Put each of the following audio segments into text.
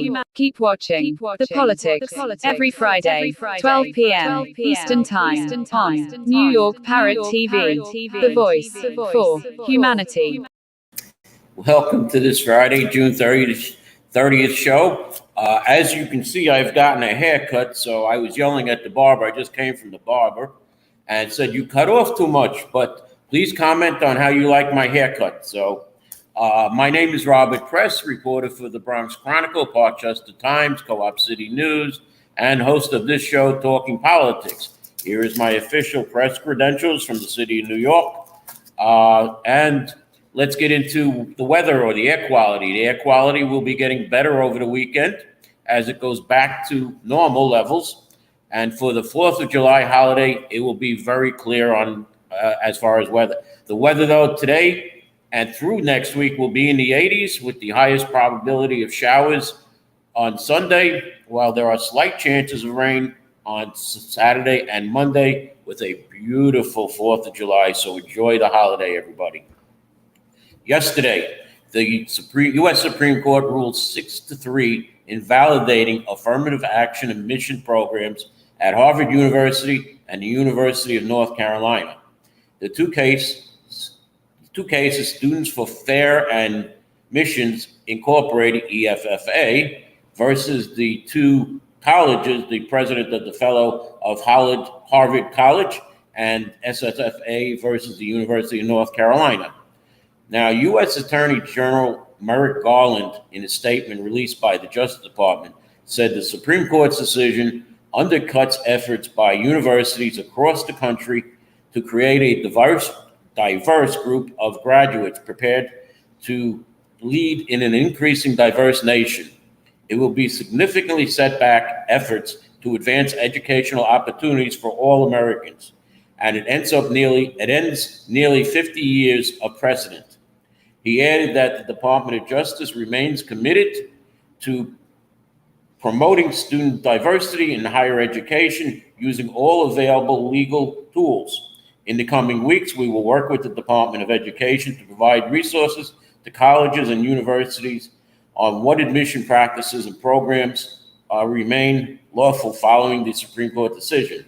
humanity. Keep watching The Politics every Friday, 12 p.m. Eastern Time on New York Parrot TV, the voice for humanity. Welcome to this Friday, June 30th show. As you can see, I've gotten a haircut, so I was yelling at the barber. I just came from the barber and said, "You cut off too much," but please comment on how you like my haircut. So my name is Robert Press, reporter for the Bronx Chronicle, Parkchester Times, Co-op City News, and host of this show, Talking Politics. Here is my official press credentials from the city of New York. And let's get into the weather or the air quality. The air quality will be getting better over the weekend as it goes back to normal levels. And for the 4th of July holiday, it will be very clear on as far as weather. The weather, though, today and through next week will be in the 80s with the highest probability of showers on Sunday, while there are slight chances of rain on Saturday and Monday with a beautiful 4th of July. So enjoy the holiday, everybody. Yesterday, the U.S. Supreme Court ruled 6-3 invalidating affirmative action admission programs at Harvard University and the University of North Carolina. The two cases, Students for Fair Admissions Incorporated, EFFA, versus the two colleges, the president of the Fellow of Harvard College, and SSFA versus the University of North Carolina. Now, U.S. Attorney General Merrick Garland, in a statement released by the Justice Department, said the Supreme Court's decision undercuts efforts by universities across the country to create a diverse group of graduates prepared to lead in an increasing diverse nation. It will be significantly set back efforts to advance educational opportunities for all Americans, and it ends nearly 50 years of precedent. He added that the Department of Justice remains committed to promoting student diversity in higher education using all available legal tools. In the coming weeks, we will work with the Department of Education to provide resources to colleges and universities on what admission practices and programs remain lawful following the Supreme Court decision.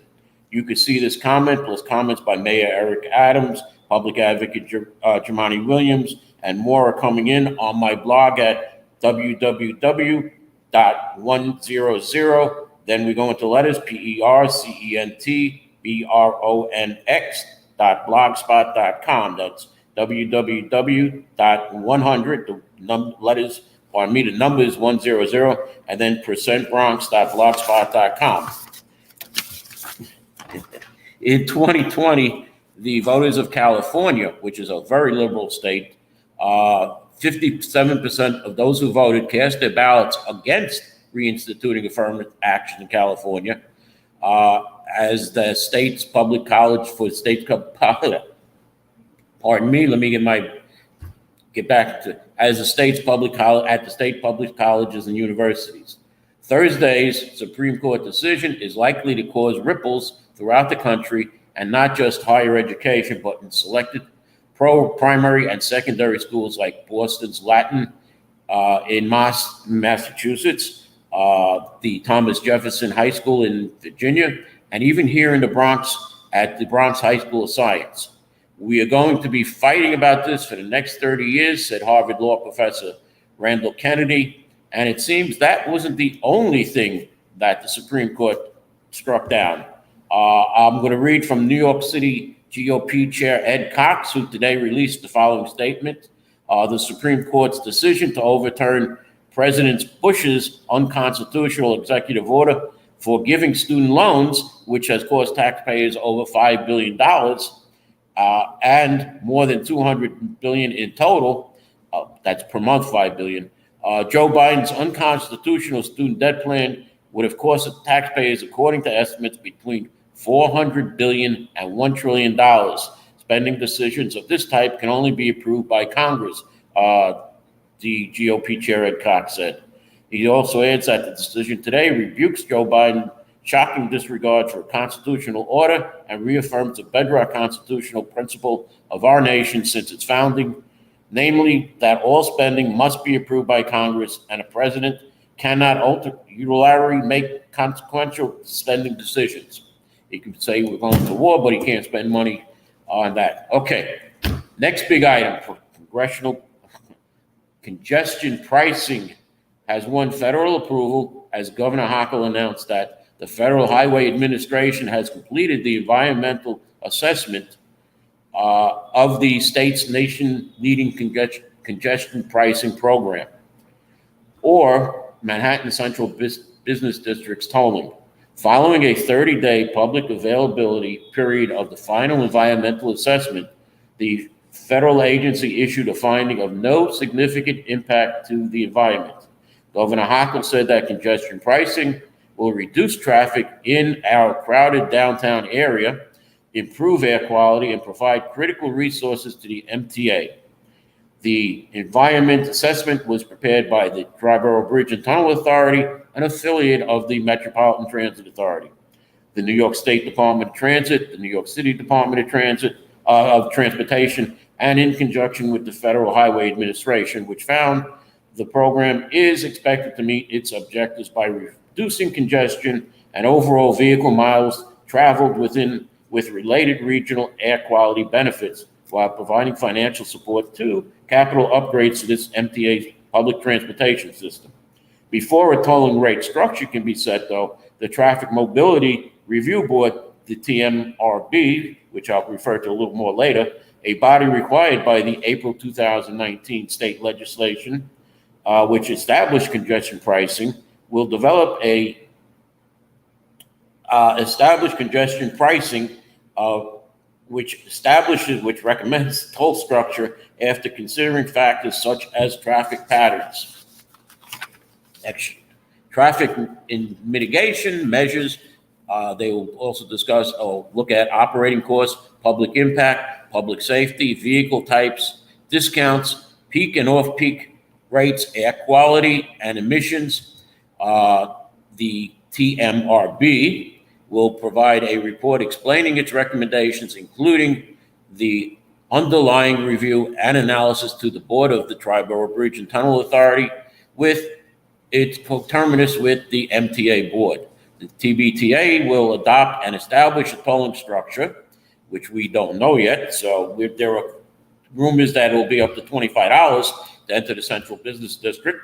You can see this comment plus comments by Mayor Eric Adams, Public Advocate Jumaane Williams, and more are coming in on my blog at www.100. Then we go into letters, percentbronx.blogspot.com. That's www.100. The number is 100, and then percentbronx.blogspot.com. In 2020, the voters of California, which is a very liberal state, 57% of those who voted cast their ballots against reinstituting affirmative action in California, as the state's public college for state's pardon me, let me get back to as the state's public college at the state public colleges and universities. Thursday's Supreme Court decision is likely to cause ripples throughout the country, and not just higher education, but in selected primary and secondary schools like Boston's Latin in Massachusetts, the Thomas Jefferson High School in Virginia, and even here in the Bronx at the Bronx High School of Science. We are going to be fighting about this for the next 30 years, said Harvard Law professor Randall Kennedy. And it seems that wasn't the only thing that the Supreme Court struck down. I'm going to read from New York City GOP Chair Ed Cox, who today released the following statement. The Supreme Court's decision to overturn President Bush's unconstitutional executive order for giving student loans, which has cost taxpayers over $5 billion, and more than $200 billion in total, that's per month, $5 billion. Joe Biden's unconstitutional student debt plan would have cost taxpayers, according to estimates, between $400 billion and $1 trillion. Spending decisions of this type can only be approved by Congress, the GOP chair Ed Cox said. He also adds that the decision today rebukes Joe Biden's shocking disregard for a constitutional order and reaffirms the bedrock constitutional principle of our nation since its founding, namely that all spending must be approved by Congress and a president cannot unilaterally make consequential spending decisions. He can say we're going to war, but he can't spend money on that. Okay, next big item for congressional congestion pricing has won federal approval as Governor Hochul announced that the Federal Highway Administration has completed the environmental assessment of the state's nation-leading congestion pricing program, or Manhattan Central Business District's tolling. Following a 30-day public availability period of the final environmental assessment, the federal agency issued a finding of no significant impact to the environment. Governor Hochul said that congestion pricing will reduce traffic in our crowded downtown area, improve air quality, and provide critical resources to the MTA. The environment assessment was prepared by the Triborough Bridge and Tunnel Authority, an affiliate of the Metropolitan Transit Authority, the New York State Department of Transit, the New York City Department of Transportation, and in conjunction with the Federal Highway Administration, which found the program is expected to meet its objectives by reducing congestion and overall vehicle miles traveled with related regional air quality benefits, while providing financial support to capital upgrades to this MTA's public transportation system. Before a tolling rate structure can be set, though, the Traffic Mobility Review Board, the TMRB, which I'll refer to a little more later, a body required by the April 2019 state legislation, which established congestion pricing, will develop a established congestion pricing which recommends toll structure after considering factors such as traffic patterns. Traffic in mitigation measures, they will also discuss or look at operating costs, public impact, public safety, vehicle types, discounts, peak and off-peak rates, air quality, and emissions. The TMRB will provide a report explaining its recommendations, including the underlying review and analysis to the board of the Triborough Bridge and Tunnel Authority, with its coterminous with the MTA board. The TBTA will adopt and establish a tolling structure, which we don't know yet. So there are rumors that it will be up to $25 to enter the Central Business District.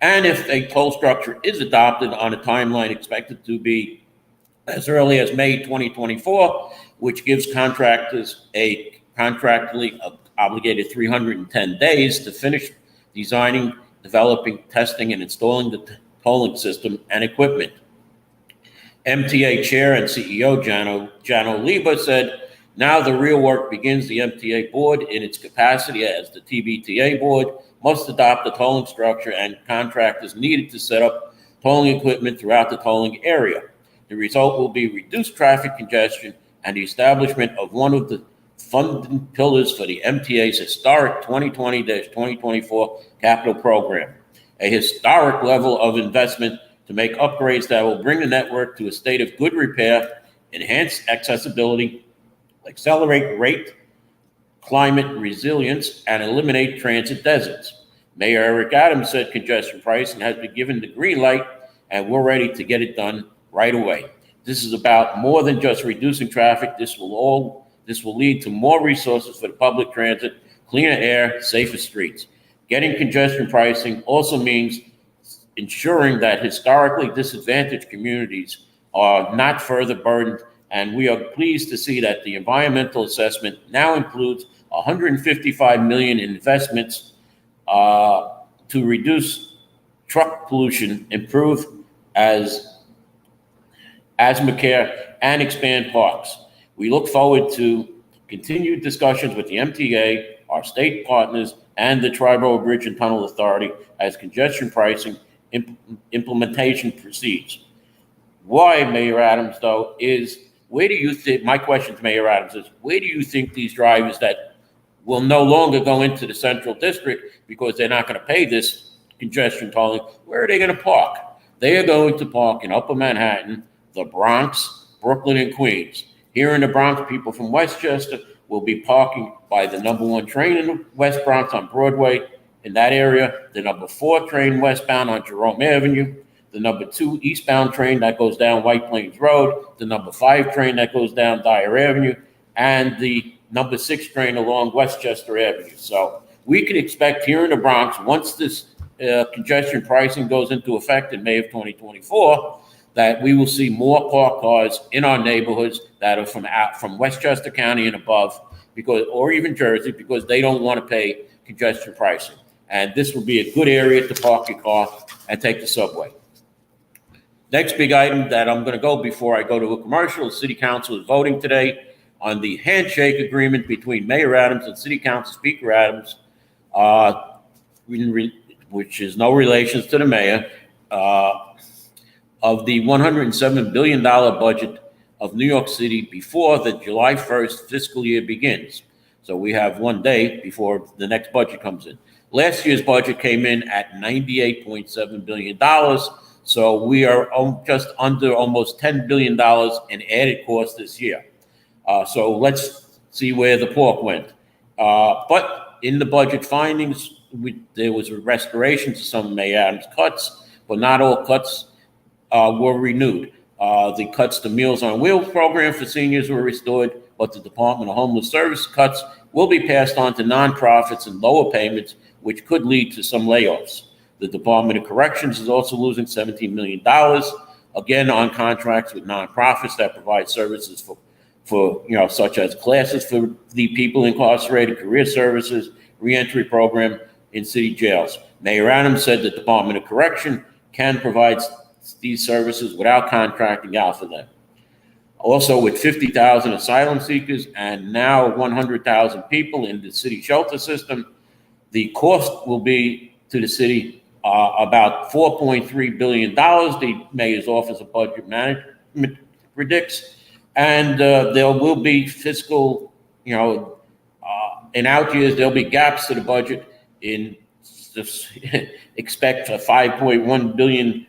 And if a toll structure is adopted on a timeline expected to be as early as May 2024, which gives contractors a contractually obligated 310 days to finish designing, developing, testing, and installing the tolling system and equipment. MTA Chair and CEO Jano Liba said, "Now the real work begins. The MTA board, in its capacity as the TBTA board, must adopt the tolling structure, and contractors needed to set up tolling equipment throughout the tolling area. The result will be reduced traffic congestion and the establishment of one of the funding pillars for the MTA's historic 2020-2024 capital program, a historic level of investment to make upgrades that will bring the network to a state of good repair, enhance accessibility, accelerate rate, climate resilience, and eliminate transit deserts." Mayor Eric Adams said congestion pricing has been given the green light and we're ready to get it done right away. This is about more than just reducing traffic. This will lead to more resources for the public transit, cleaner air, safer streets. Getting congestion pricing also means ensuring that historically disadvantaged communities are not further burdened, and we are pleased to see that the environmental assessment now includes $155 million in investments to reduce truck pollution, improve asthma care, and expand parks. We look forward to continued discussions with the MTA, our state partners, and the Triborough Bridge and Tunnel Authority as congestion pricing implementation proceeds. Why, Mayor Adams, though, is where do you think, my question to Mayor Adams is, where do you think these drivers that will no longer go into the Central District because they're not going to pay this congestion tolling, where are they going to park? They are going to park in Upper Manhattan, the Bronx, Brooklyn, and Queens. Here in the Bronx, people from Westchester will be parking by the #1 train in the West Bronx on Broadway in that area, the number 4 train westbound on Jerome Avenue, the number 2 eastbound train that goes down White Plains Road, the number 5 train that goes down Dyer Avenue, and the number 6 train along Westchester Avenue. So we could expect here in the Bronx, once this congestion pricing goes into effect in May of 2024, that we will see more parked cars in our neighborhoods that are from Westchester County and above, or even Jersey, because they don't want to pay congestion pricing. And this will be a good area to park your car and take the subway. Next big item that I'm going to go before I go to a commercial, City Council is voting today on the handshake agreement between Mayor Adams and City Council Speaker Adams, which is no relations to the mayor, of the $107 billion budget of New York City before the July 1st fiscal year begins. So we have one day before the next budget comes in. Last year's budget came in at $98.7 billion. So we are just under almost $10 billion in added costs this year. So let's see where the pork went. But in the budget findings, there was a restoration to some of Mayor Adams' cuts, but not all cuts were renewed. The cuts to Meals on Wheels program for seniors were restored, but the Department of Homeless Services cuts will be passed on to nonprofits and lower payments, which could lead to some layoffs. The Department of Corrections is also losing $17 million, again on contracts with nonprofits that provide services for such as classes for the people incarcerated, career services, reentry program in city jails. Mayor Adams said the Department of Correction can provide these services without contracting out for them. Also, with 50,000 asylum seekers and now 100,000 people in the city shelter system, the cost will be to the city about $4.3 billion, the mayor's office of budget management predicts. And there will be fiscal, in out years, there'll be gaps to the budget expect a $5.1 billion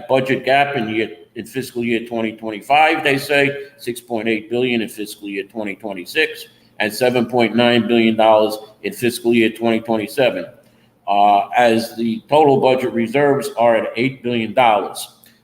budget gap in fiscal year 2025, they say, $6.8 billion in fiscal year 2026, and $7.9 billion in fiscal year 2027, as the total budget reserves are at $8 billion.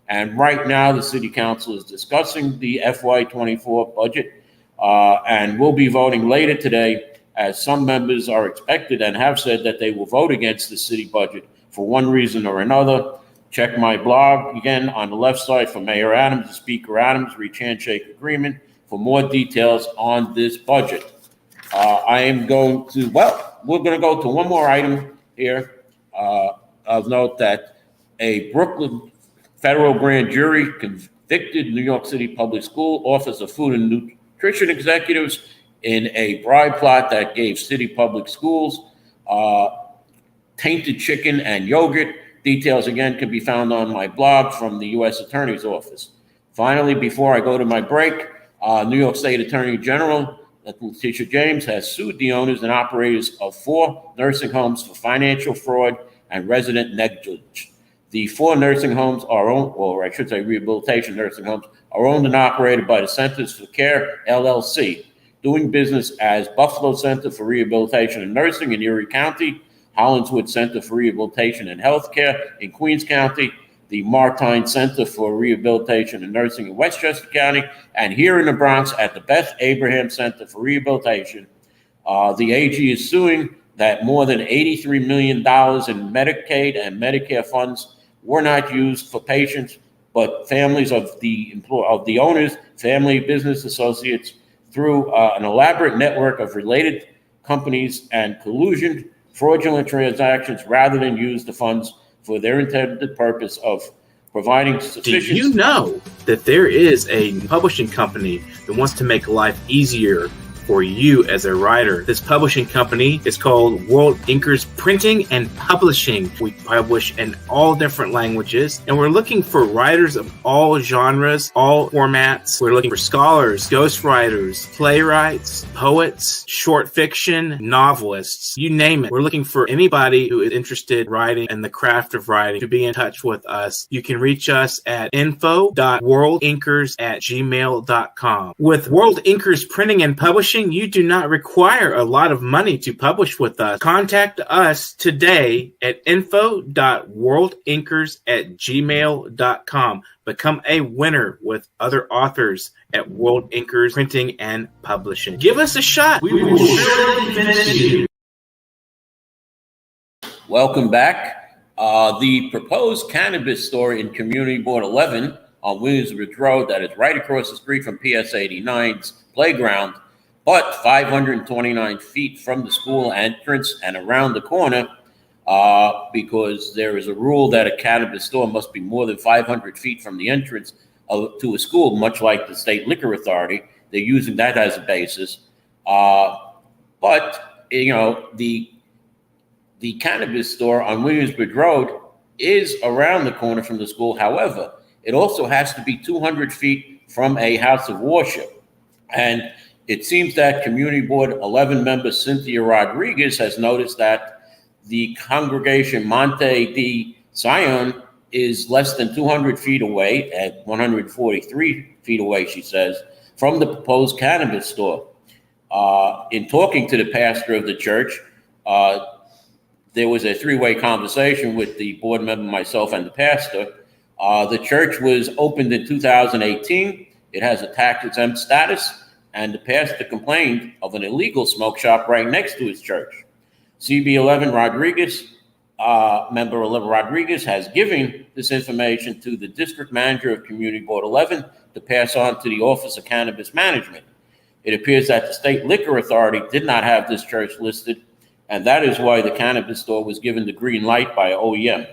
And right now, the City Council is discussing the FY24 budget, and will be voting later today, as some members are expected and have said that they will vote against the city budget for one reason or another. Check my blog again on the left side for Mayor Adams and Speaker Adams reach handshake agreement for more details on this budget. we're going to go to one more item here of note that a Brooklyn federal grand jury convicted New York City Public School Office of Food and Nutrition executives in a bribe plot that gave city public schools tainted chicken and yogurt. Details, again, can be found on my blog from the U.S. Attorney's Office. Finally, before I go to my break, New York State Attorney General Letitia James has sued the owners and operators of 4 nursing homes for financial fraud and resident negligence. The 4 nursing homes are owned, or I should say rehabilitation nursing homes, are owned and operated by the Centers for Care, LLC, doing business as Buffalo Center for Rehabilitation and Nursing in Erie County, Hollingswood Center for Rehabilitation and Healthcare in Queens County, the Martine Center for Rehabilitation and Nursing in Westchester County, and here in the Bronx at the Beth Abraham Center for Rehabilitation. The AG is suing that more than $83 million in Medicaid and Medicare funds were not used for patients, but families of the owners, family business associates, through an elaborate network of related companies and collusion, fraudulent transactions, rather than use the funds for their intended purpose of providing sufficient... Do you know that there is a publishing company that wants to make life easier for you as a writer? This publishing company is called World Inkers Printing and Publishing. We publish in all different languages, and we're looking for writers of all genres, all formats. We're looking for scholars, ghostwriters, playwrights, poets, short fiction, novelists, you name it. We're looking for anybody who is interested in writing and the craft of writing to be in touch with us. You can reach us at info.worldinkers@gmail.com. With World Inkers Printing and Publishing, publishing, you do not require a lot of money to publish with us. Contact us today at info.worldinkers@gmail.com. Become a winner with other authors at World Inkers Printing and Publishing. Give us a shot. We will surely convince you. Welcome back. The proposed cannabis store in Community Board 11 on Williamsbridge Road, that is right across the street from PS 89's playground, but 529 feet from the school entrance and around the corner, because there is a rule that a cannabis store must be more than 500 feet from the entrance to a school, much like the State Liquor Authority. They're using that as a basis. But, you know, the cannabis store on Williamsbridge Road is around the corner from the school. However, it also has to be 200 feet from a house of worship. And it seems that Community Board 11 member Cynthia Rodriguez has noticed that the congregation Monte de Sion is less than 200 feet away, at 143 feet away, she says, from the proposed cannabis store. In talking to the pastor of the church, there was a three-way conversation with the board member, myself, and the pastor. The church was opened in 2018. It has a tax-exempt status, and the pastor complained of an illegal smoke shop right next to his church. CB11 Rodriguez, member 11 Rodriguez, has given this information to the district manager of Community Board 11 to pass on to the Office of Cannabis Management. It appears that the State Liquor Authority did not have this church listed, and that is why the cannabis store was given the green light by OEM.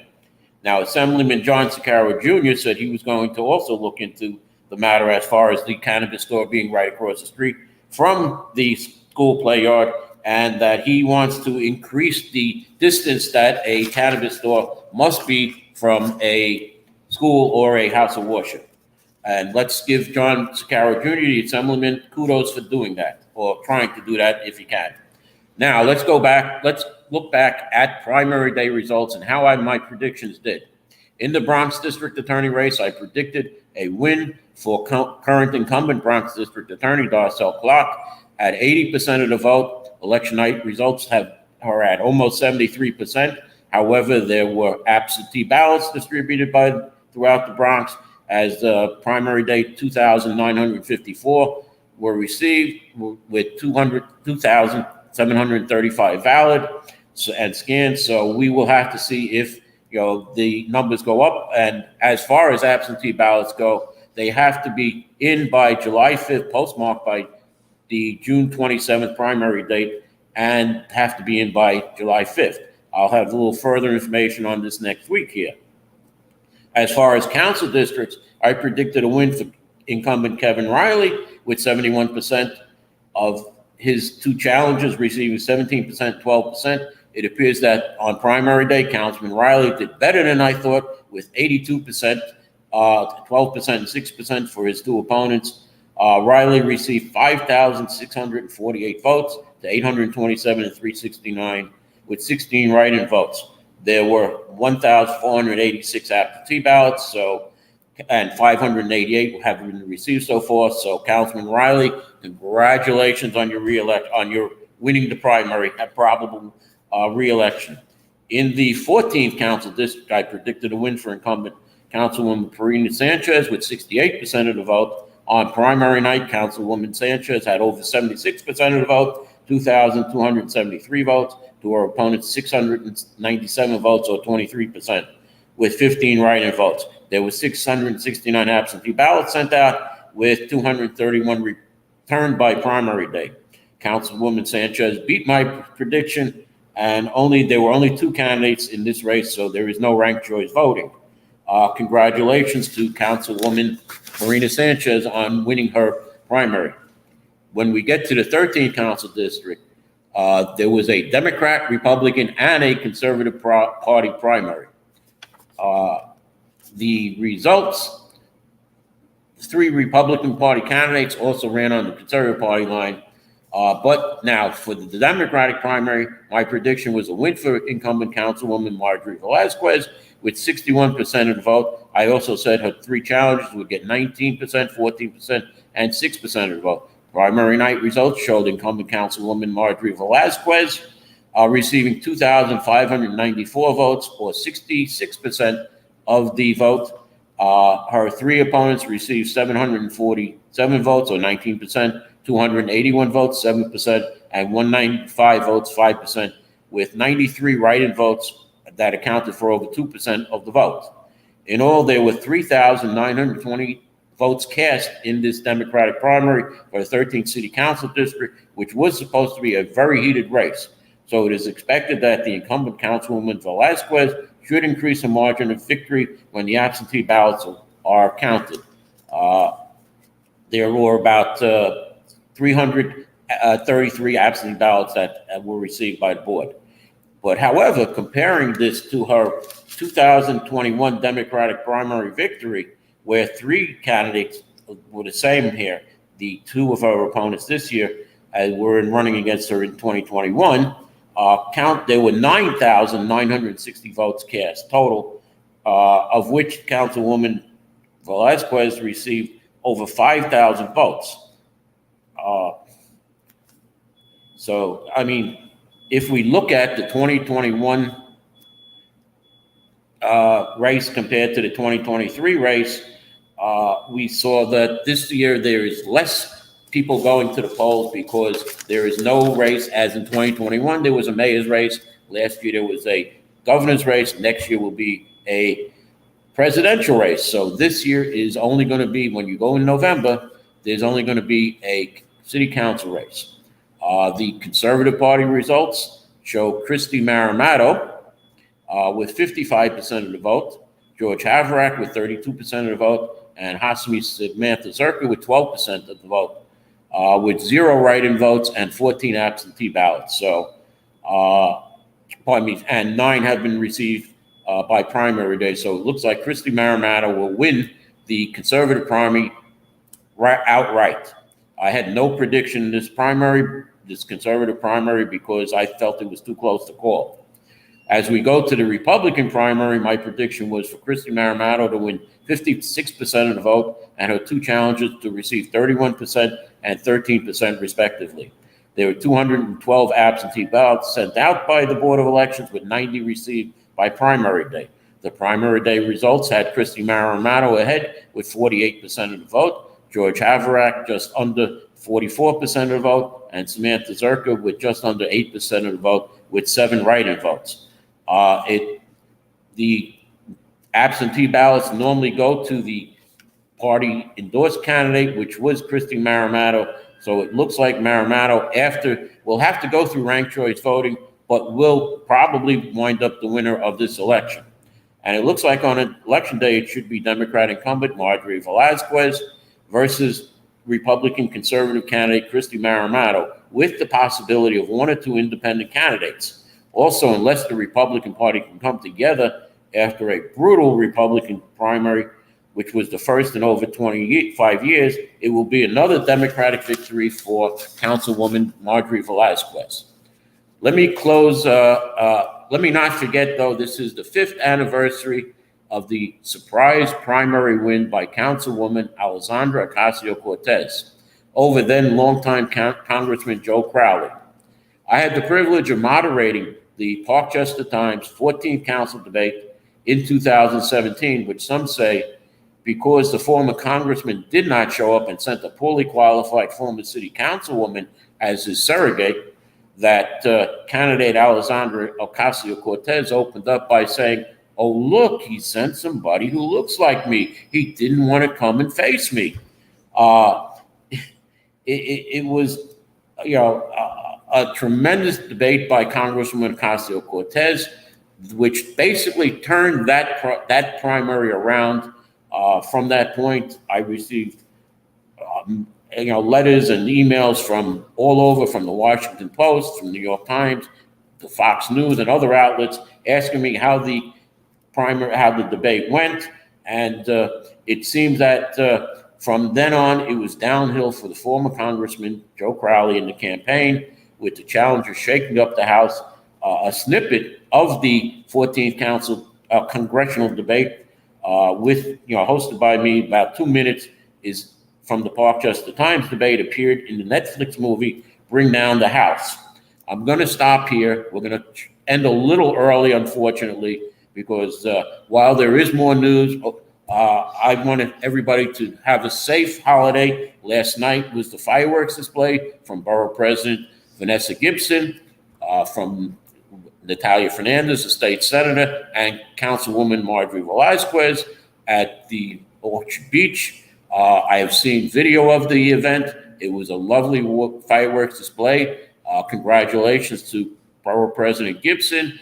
Now, Assemblyman John Cicaro Jr. said he was going to also look into the matter as far as the cannabis store being right across the street from the school play yard, and that he wants to increase the distance that a cannabis store must be from a school or a house of worship. And let's give John Cicaro Jr., the Assemblyman, kudos for doing that, or trying to do that if he can. Now, let's go back. Let's look back at primary day results and how my predictions did. In the Bronx District Attorney race, I predicted a win for current incumbent Bronx District Attorney Darcel Clark at 80% of the vote. Election night results are at almost 73%. However, there were absentee ballots distributed throughout the Bronx, as primary day 2,954 were received, with 2,735 valid and scanned. So we will have to see if the numbers go up. And as far as absentee ballots go, they have to be in by July 5th, postmarked by the June 27th primary date, and have to be in by July 5th. I'll have a little further information on this next week here. As far as council districts, I predicted a win for incumbent Kevin Riley with 71% of his two challenges receiving 17%, 12%. It appears that on primary day, Councilman Riley did better than I thought, with 82%, 12% and 6% for his two opponents. Riley received 5,648 votes to 827 and 369, with 16 write-in votes. There were 1,486 absentee ballots, and 588 have been received so far. So, Councilman Riley, congratulations on your on your winning the primary at probable re-election. In the 14th council district, I predicted a win for incumbent Councilwoman Farina Sanchez with 68% of the vote. On primary night, Councilwoman Sanchez had over 76% of the vote, 2,273 votes, to her opponent's 697 votes, or 23%, with 15 write-in votes. There were 669 absentee ballots sent out, with 231 returned by primary day. Councilwoman Sanchez beat my prediction, and there were only two candidates in this race, so there is no ranked choice voting. Congratulations to Councilwoman Farina Sanchez on winning her primary. When we get to the 13th council district, there was a Democrat, Republican, and a Conservative Party primary. The results, 3 Republican Party candidates also ran on the Conservative Party line. But now for the Democratic primary, my prediction was a win for incumbent Councilwoman Marjorie Velazquez with 61% of the vote. I also said her 3 challenges would get 19%, 14%, and 6% of the vote. Primary night results showed incumbent Councilwoman Marjorie Velazquez receiving 2,594 votes, or 66% of the vote. Her three opponents received 747 votes, or 19%, 281 votes, 7%, and 195 votes, 5%, with 93 write-in votes that accounted for over 2% of the vote. In all, there were 3,920 votes cast in this Democratic primary for the 13th City Council District, which was supposed to be a very heated race. So it is expected that the incumbent Councilwoman Velazquez should increase the margin of victory when the absentee ballots are counted. There were about 333 absentee ballots that were received by the board. But however, comparing this to her 2021 Democratic primary victory, where three candidates were the same here, the two of her opponents this year were running against her in 2021, there were 9,960 votes cast total, of which Councilwoman Velazquez received over 5,000 votes. So, I mean, if we look at the 2021 race compared to the 2023 race, we saw that this year there is less people going to the polls because there is no race. As in 2021, there was a mayor's race. Last year, there was a governor's race. Next year will be a presidential race. So this year is only going to be, when you go in November, there's only going to be a city council race. The Conservative Party results show Christy Maramato with 55% of the vote, George Havrack with 32% of the vote, and Hasmi Samantha Zerka with 12% of the vote, with 0 write-in votes and 14 absentee ballots. So, and 9 have been received by primary day. So it looks like Christy Maramato will win the Conservative primary outright. I had no prediction in this Conservative primary, because I felt it was too close to call. As we go to the Republican primary, my prediction was for Christy Maramato to win 56% of the vote and her two challengers to receive 31% and 13% respectively. There were 212 absentee ballots sent out by the Board of Elections, with 90 received by primary day. The primary day results had Christy Maramato ahead with 48% of the vote, George Havrack just under 44% of the vote, and Samantha Zerka with just under 8% of the vote, with 7 write-in votes. The absentee ballots normally go to the party endorsed candidate, which was Christy Maramato. So it looks like Maramato will have to go through ranked choice voting, but will probably wind up the winner of this election. And it looks like on election day, it should be Democrat incumbent Marjorie Velazquez versus Republican conservative candidate Christy Maramato, with the possibility of 1 or 2 independent candidates. Also, unless the Republican Party can come together after a brutal Republican primary, which was the first in over 25 years, it will be another Democratic victory for Councilwoman Marjorie Velazquez. Let me close. Let me not forget, though, this is the 5th anniversary of the surprise primary win by Councilwoman Alexandra Ocasio-Cortez over then longtime Congressman Joe Crowley. I had the privilege of moderating the Parkchester Times 14th council debate in 2017, which some say, because the former congressman did not show up and sent a poorly qualified former city councilwoman as his surrogate, that candidate Alexandra Ocasio-Cortez opened up by saying, "Oh, look, he sent somebody who looks like me. He didn't want to come and face me." It was, a tremendous debate by Congresswoman Ocasio-Cortez, which basically turned that primary around. From that point, I received, letters and emails from all over, from the Washington Post, from New York Times, the Fox News, and other outlets, asking me how the debate went. And it seems that from then on, it was downhill for the former Congressman Joe Crowley in the campaign, with the challenger shaking up the House. A snippet of the 14th congressional debate, hosted by me, about 2 minutes, is from the Parkchester Times debate appeared in the Netflix movie Bring Down the House. I'm going to stop here. We're going to end a little early, unfortunately, because while there is more news, I wanted everybody to have a safe holiday. Last night was the fireworks display from Borough President Vanessa Gibson, from Natalia Fernandez, the state senator, and Councilwoman Marjorie Velazquez at the Orchard Beach. I have seen video of the event. It was a lovely fireworks display. Congratulations to Borough President Gibson,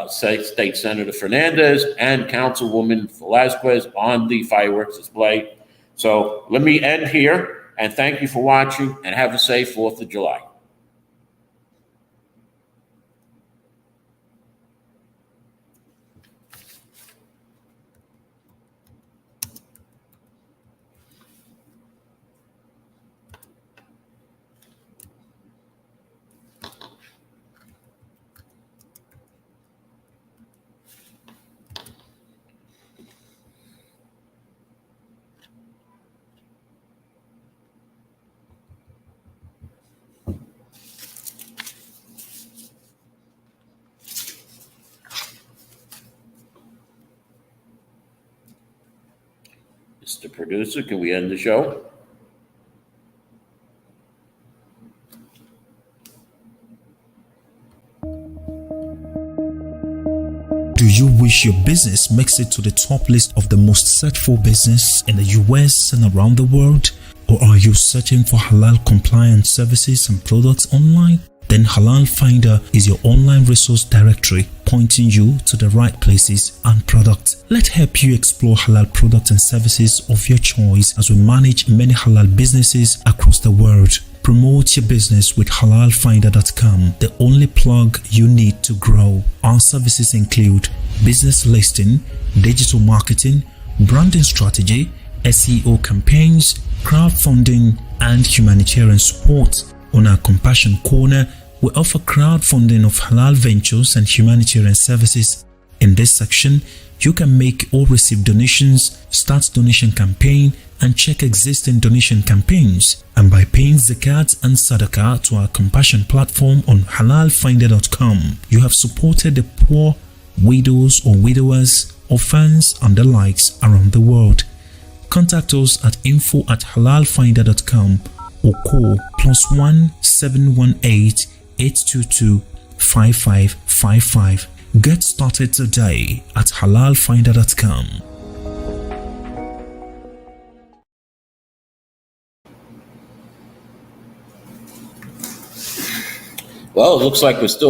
State Senator Fernandez, and Councilwoman Velazquez on the fireworks display. So let me end here, and thank you for watching, and have a safe 4th of July. Mr. Producer, can we end the show? Do you wish your business makes it to the top list of the most searched for business in the US and around the world? Or are you searching for halal compliant services and products online? Then Halal Finder is your online resource directory, pointing you to the right places and products. Let's help you explore halal products and services of your choice as we manage many halal businesses across the world. Promote your business with halalfinder.com, the only plug you need to grow. Our services include business listing, digital marketing, branding strategy, SEO campaigns, crowdfunding, and humanitarian support. On our Compassion Corner, we offer crowdfunding of halal ventures and humanitarian services. In this section, you can make or receive donations, start donation campaign, and check existing donation campaigns. And by paying zakat and sadaqah to our Compassion platform on halalfinder.com, you have supported the poor, widows or widowers, orphans, and the likes around the world. Contact us at info@halalfinder.com or call +1 718 822 5555. Get started today at halalfinder.com. Well, it looks like we're still